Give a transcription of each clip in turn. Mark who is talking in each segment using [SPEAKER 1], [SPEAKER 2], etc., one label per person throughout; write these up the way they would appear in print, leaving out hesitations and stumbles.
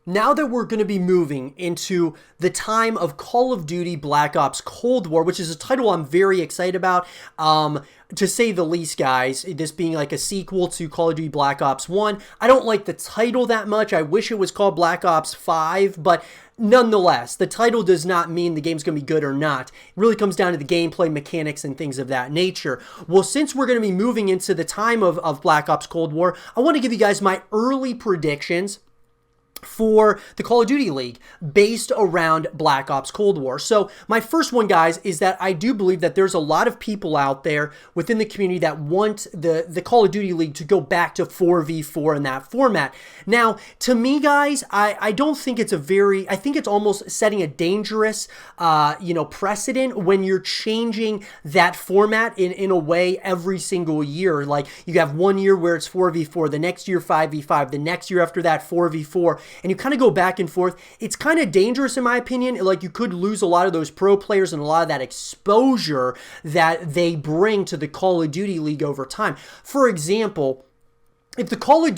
[SPEAKER 1] Now that we're going to be moving into the time of Call of Duty Black Ops Cold War, which is a title I'm very excited about, to say the least, guys, this being like a sequel to Call of Duty Black Ops 1. I don't like the title that much. I wish it was called Black Ops 5, but nonetheless, the title does not mean the game's going to be good or not. It really comes down to the gameplay mechanics and things of that nature. Well, since we're going to be moving into the time of Black Ops Cold War, I want to give you guys my early predictions for the Call of Duty League based around Black Ops Cold War. So my first one, guys, is that I do believe that there's a lot of people out there within the community that want the Call of Duty League to go back to 4v4 in that format. Now, to me, guys, I don't think it's I think it's almost setting a dangerous, precedent when you're changing that format in a way every single year. Like, you have 1 year where it's 4v4, the next year 5v5, the next year after that 4v4, and you kind of go back and forth. It's kind of dangerous in my opinion. Like, you could lose a lot of those pro players and a lot of that exposure that they bring to the Call of Duty League over time. For example, if Call of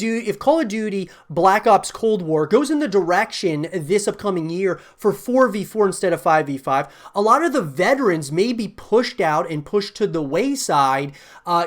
[SPEAKER 1] Duty Black Ops Cold War goes in the direction this upcoming year for 4v4 instead of 5v5, a lot of the veterans may be pushed out and pushed to the wayside,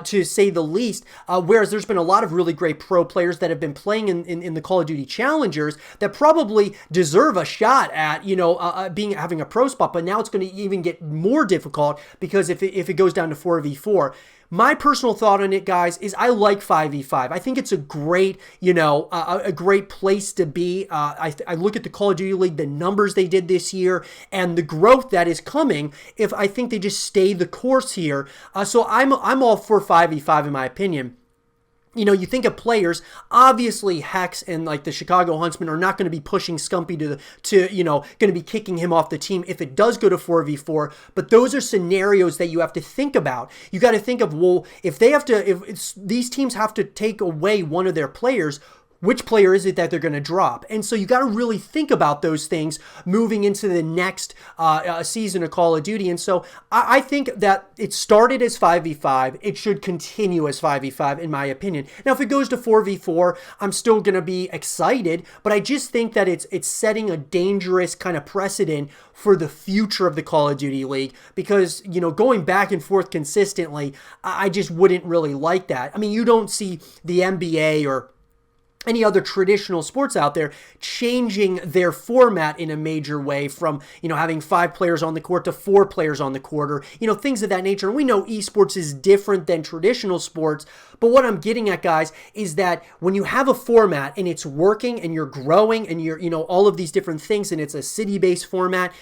[SPEAKER 1] to say the least, whereas there's been a lot of really great pro players that have been playing in the Call of Duty Challengers that probably deserve a shot at, having a pro spot, but now it's going to even get more difficult because if it goes down to 4v4. My personal thought on it, guys, is I like 5v5. I think it's a great, a great place to be. I look at the Call of Duty League, the numbers they did this year, and the growth that is coming if I think they just stay the course here. So I'm all for 5v5 in my opinion. You think of players, obviously Hex and like the Chicago Huntsmen are not going to be pushing Scumpy going to be kicking him off the team if it does go to 4v4, but those are scenarios that you have to think about. You got to think of, well, if these teams have to take away one of their players, which player is it that they're going to drop? And so you got to really think about those things moving into the next season of Call of Duty. And so I think that it started as 5v5. It should continue as 5v5 in my opinion. Now, if it goes to 4v4, I'm still going to be excited, but I just think that it's setting a dangerous kind of precedent for the future of the Call of Duty League because, going back and forth consistently, I just wouldn't really like that. I mean, you don't see the NBA or any other traditional sports out there changing their format in a major way from, having 5 players on the court to 4 players on the court or, things of that nature. And we know esports is different than traditional sports, but what I'm getting at, guys, is that when you have a format and it's working and you're growing and you're, all of these different things and it's a city-based format,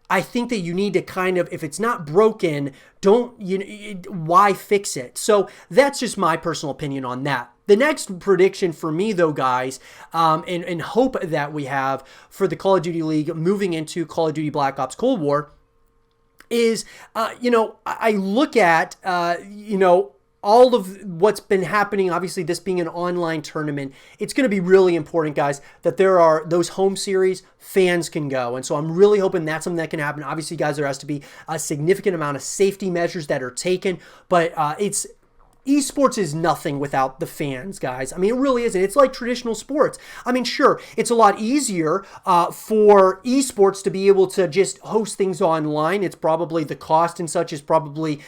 [SPEAKER 1] I think that you need to kind of, if it's not broken, why fix it? So that's just my personal opinion on that. The next prediction for me, though, guys, and hope that we have for the Call of Duty League moving into Call of Duty Black Ops Cold War is, I look at, all of what's been happening, obviously this being an online tournament, it's going to be really important, guys, that there are those home series, fans can go. And so I'm really hoping that's something that can happen. Obviously, guys, there has to be a significant amount of safety measures that are taken, but esports is nothing without the fans, guys. I mean, it really isn't. It's like traditional sports. I mean, sure, it's a lot easier for esports to be able to just host things online. It's probably the cost and such is probably,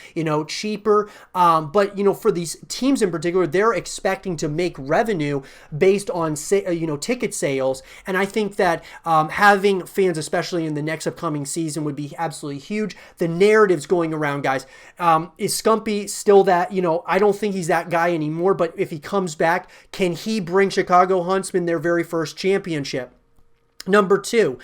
[SPEAKER 1] cheaper. But, for these teams in particular, they're expecting to make revenue based on, ticket sales. And I think that having fans, especially in the next upcoming season, would be absolutely huge. The narratives going around, guys, is Scumpy still that, I don't think he's that guy anymore, but if he comes back, can he bring Chicago Huntsmen their very first championship? Number 2,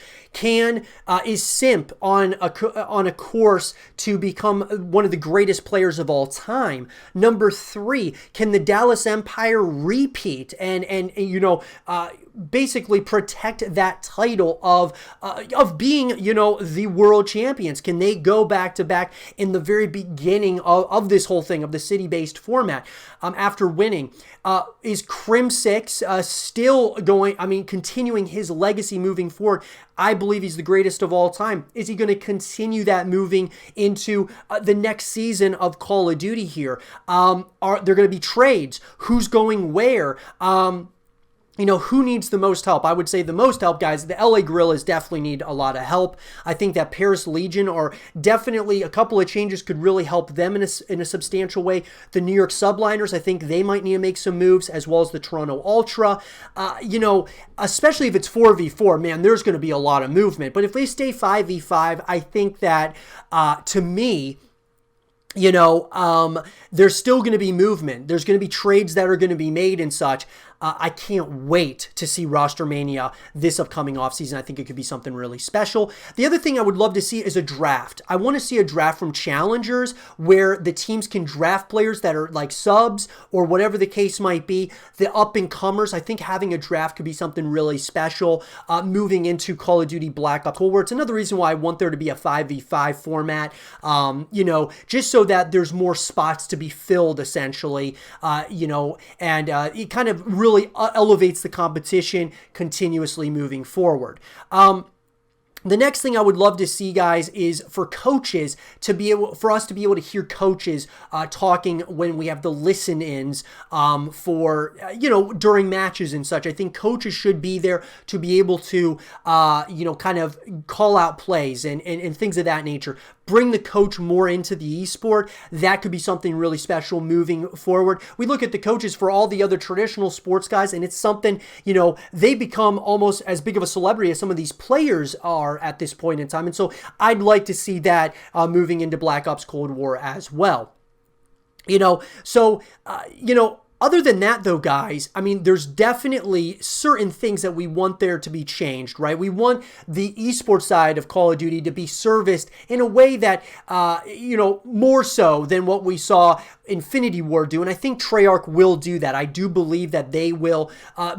[SPEAKER 1] is Simp on a course to become one of the greatest players of all time? Number 3, can the Dallas Empire repeat and basically protect that title of being, the world champions? Can they go back to back in the very beginning of this whole thing, of the city-based format, after winning? Is Crimsix still continuing his legacy moving forward? I believe he's the greatest of all time. Is he going to continue that moving into the next season of Call of Duty here? Are there going to be trades? Who's going where? who needs the most help? I would say the most help, guys, the LA Guerrillas definitely need a lot of help. I think that Paris Legion are definitely, a couple of changes could really help them in a substantial way. The New York Subliners, I think they might need to make some moves, as well as the Toronto Ultra. Especially if it's 4v4, man, there's going to be a lot of movement. But if they stay 5v5, I think that, to me, there's still going to be movement. There's going to be trades that are going to be made and such. I can't wait to see Roster Mania this upcoming offseason. I think it could be something really special. The other thing I would love to see is a draft. I want to see a draft from challengers where the teams can draft players that are like subs or whatever the case might be. The up-and-comers, I think having a draft could be something really special moving into Call of Duty Black Ops Cold War. It's another reason why I want there to be a 5v5 format, just so that there's more spots to be filled, essentially, and it kind of really elevates the competition continuously moving forward. The next thing I would love to see, guys, is for coaches for us to be able to hear coaches talking when we have the listen-ins during matches and such. I think coaches should be there to be able to, kind of call out plays and things of that nature. Bring the coach more into the esport. That could be something really special moving forward. We look at the coaches for all the other traditional sports guys, and it's something, they become almost as big of a celebrity as some of these players are at this point in time. And so I'd like to see that moving into Black Ops Cold War as well. Other than that, though, guys, I mean, there's definitely certain things that we want there to be changed, right? We want the esports side of Call of Duty to be serviced in a way that, more so than what we saw Infinity Ward do. And I think Treyarch will do that. I do believe that they will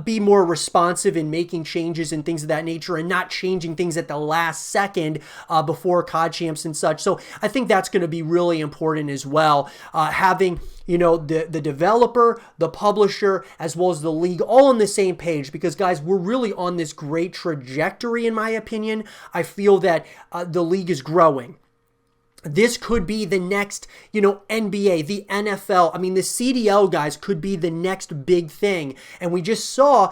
[SPEAKER 1] be more responsive in making changes and things of that nature and not changing things at the last second before COD Champs and such. So I think that's going to be really important as well. Having the developer, the publisher, as well as the league all on the same page, because guys, we're really on this great trajectory, in my opinion. I feel that the league is growing. This could be the next, NBA, the NFL. I mean, the CDL, guys, could be the next big thing. And we just saw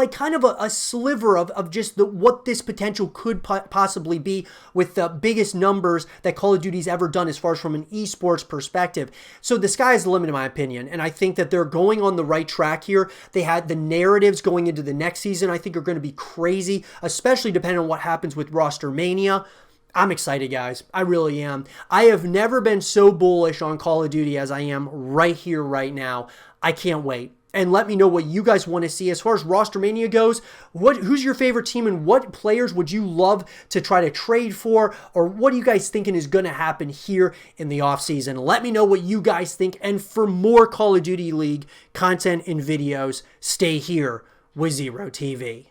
[SPEAKER 1] kind of a sliver of just what this potential could possibly be with the biggest numbers that Call of Duty's ever done as far as from an esports perspective. So the sky is the limit, in my opinion. And I think that they're going on the right track here. They had the narratives going into the next season, I think, are going to be crazy, especially depending on what happens with Roster Mania. I'm excited, guys. I really am. I have never been so bullish on Call of Duty as I am right here, right now. I can't wait. And let me know what you guys want to see. As far as Roster Mania goes, who's your favorite team and what players would you love to try to trade for? Or what are you guys thinking is going to happen here in the offseason? Let me know what you guys think. And for more Call of Duty League content and videos, stay here with Zero TV.